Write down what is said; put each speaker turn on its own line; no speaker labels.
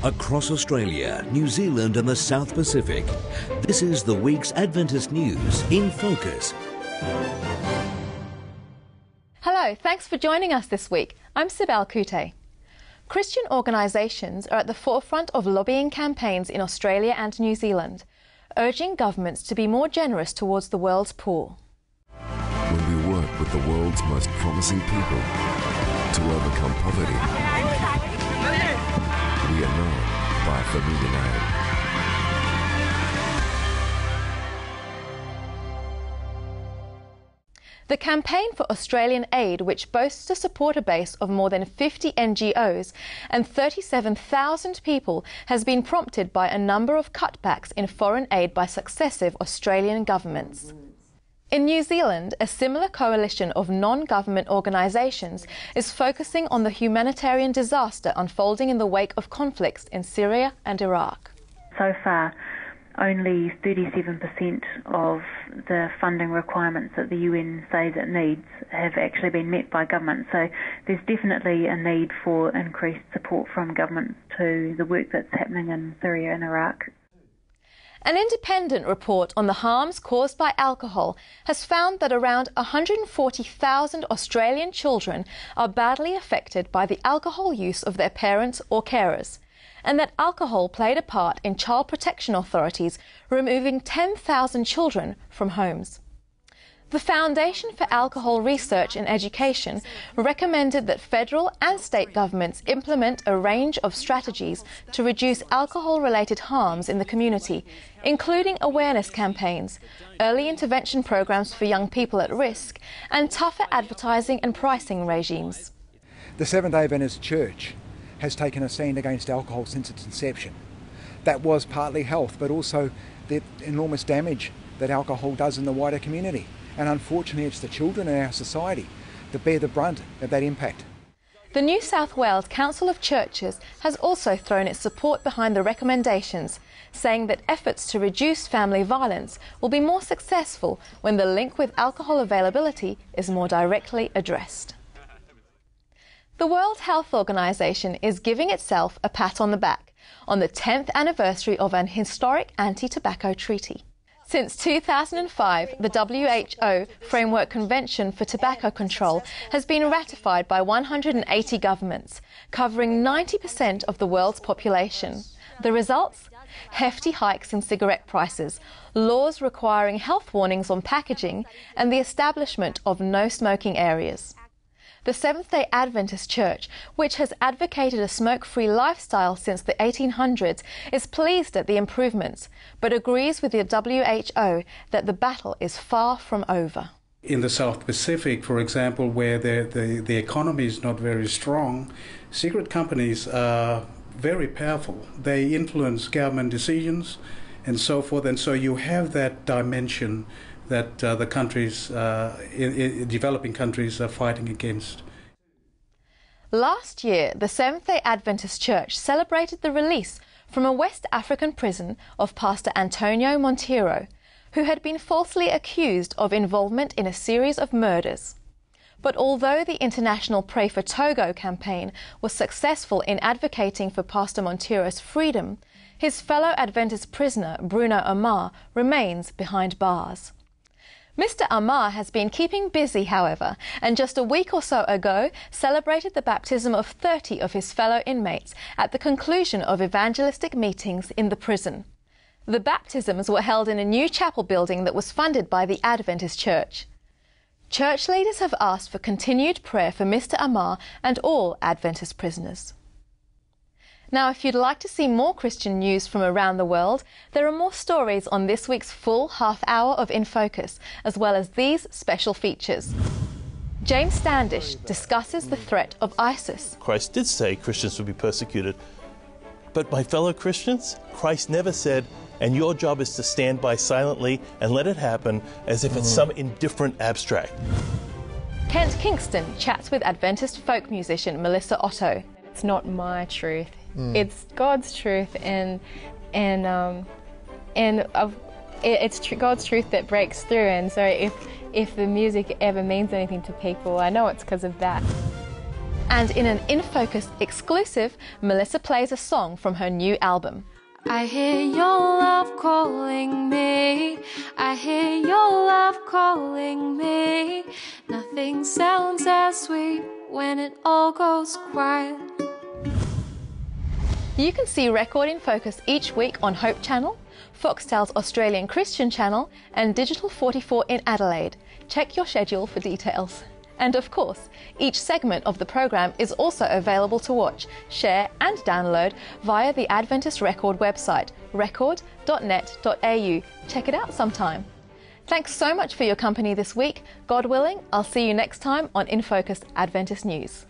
Across Australia, New Zealand and the South Pacific, this is the week's Adventist news in focus.
Hello, thanks for joining us this week. I'm Sibel Kute. Christian organisations are at the forefront of lobbying campaigns in Australia and New Zealand, urging governments to be more generous towards the world's poor.
When we work with the world's most promising people to overcome poverty, we are known by a familiar name.
The Campaign for Australian Aid, which boasts a supporter base of more than 50 NGOs and 37,000 people, has been prompted by a number of cutbacks in foreign aid by successive Australian governments. In New Zealand, a similar coalition of non-government organisations is focusing on the humanitarian disaster unfolding in the wake of conflicts in Syria and Iraq.
So far, only 37% of the funding requirements that the UN says it needs have actually been met by government. So there's definitely a need for increased support from governments to the work that's happening in Syria and Iraq.
An independent report on the harms caused by alcohol has found that around 140,000 Australian children are badly affected by the alcohol use of their parents or carers, and that alcohol played a part in Child Protection Authorities removing 10,000 children from homes. The Foundation for Alcohol Research and Education recommended that federal and state governments implement a range of strategies to reduce alcohol-related harms in the community, including awareness campaigns, early intervention programs for young people at risk, and tougher advertising and pricing regimes.
The Seventh-day Adventist Church has taken a stand against alcohol since its inception. That was partly health, but also the enormous damage that alcohol does in the wider community. And unfortunately, it's the children in our society that bear the brunt of that impact.
The New South Wales Council of Churches has also thrown its support behind the recommendations, saying that efforts to reduce family violence will be more successful when the link with alcohol availability is more directly addressed. The World Health Organization is giving itself a pat on the back on the 10th anniversary of an historic anti-tobacco treaty. Since 2005, the WHO Framework Convention for Tobacco Control has been ratified by 180 governments, covering 90% of the world's population. The results? Hefty hikes in cigarette prices, laws requiring health warnings on packaging, and the establishment of no smoking areas. The Seventh-day Adventist Church, which has advocated a smoke-free lifestyle since the 1800s, is pleased at the improvements, but agrees with the WHO that the battle is far from over.
In the South Pacific, for example, where the economy is not very strong, cigarette companies are very powerful. They influence government decisions and so forth, and so you have that dimension that the countries, developing countries, are fighting against.
Last year, the Seventh-day Adventist Church celebrated the release from a West African prison of Pastor Antonio Monteiro, who had been falsely accused of involvement in a series of murders. But although the International Pray for Togo campaign was successful in advocating for Pastor Monteiro's freedom, his fellow Adventist prisoner, Bruno Amar, remains behind bars. Mr. Amar has been keeping busy, however, and just a week or so ago celebrated the baptism of 30 of his fellow inmates at the conclusion of evangelistic meetings in the prison. The baptisms were held in a new chapel building that was funded by the Adventist Church. Church leaders have asked for continued prayer for Mr. Amar and all Adventist prisoners. Now, if you'd like to see more Christian news from around the world, there are more stories on this week's full half hour of InFocus, as well as these special features. James Standish discusses the threat of ISIS.
Christ did say Christians would be persecuted, but my fellow Christians, Christ never said, and your job is to stand by silently and let it happen as if it's some indifferent abstract.
Kent Kingston chats with Adventist folk musician Melissa Otto.
It's not my truth. It's God's truth, and it's God's truth that breaks through. And so if the music ever means anything to people, I know it's because of that.
And in an InFocus exclusive, Melissa plays a song from her new album.
I hear your love calling me, I hear your love calling me. Nothing sounds as sweet when it all goes quiet.
You can see Record in Focus each week on Hope Channel, Foxtel's Australian Christian Channel and Digital 44 in Adelaide. Check your schedule for details. And of course, each segment of the program is also available to watch, share and download via the Adventist Record website, record.net.au. Check it out sometime. Thanks so much for your company this week. God willing, I'll see you next time on InFocus Adventist News.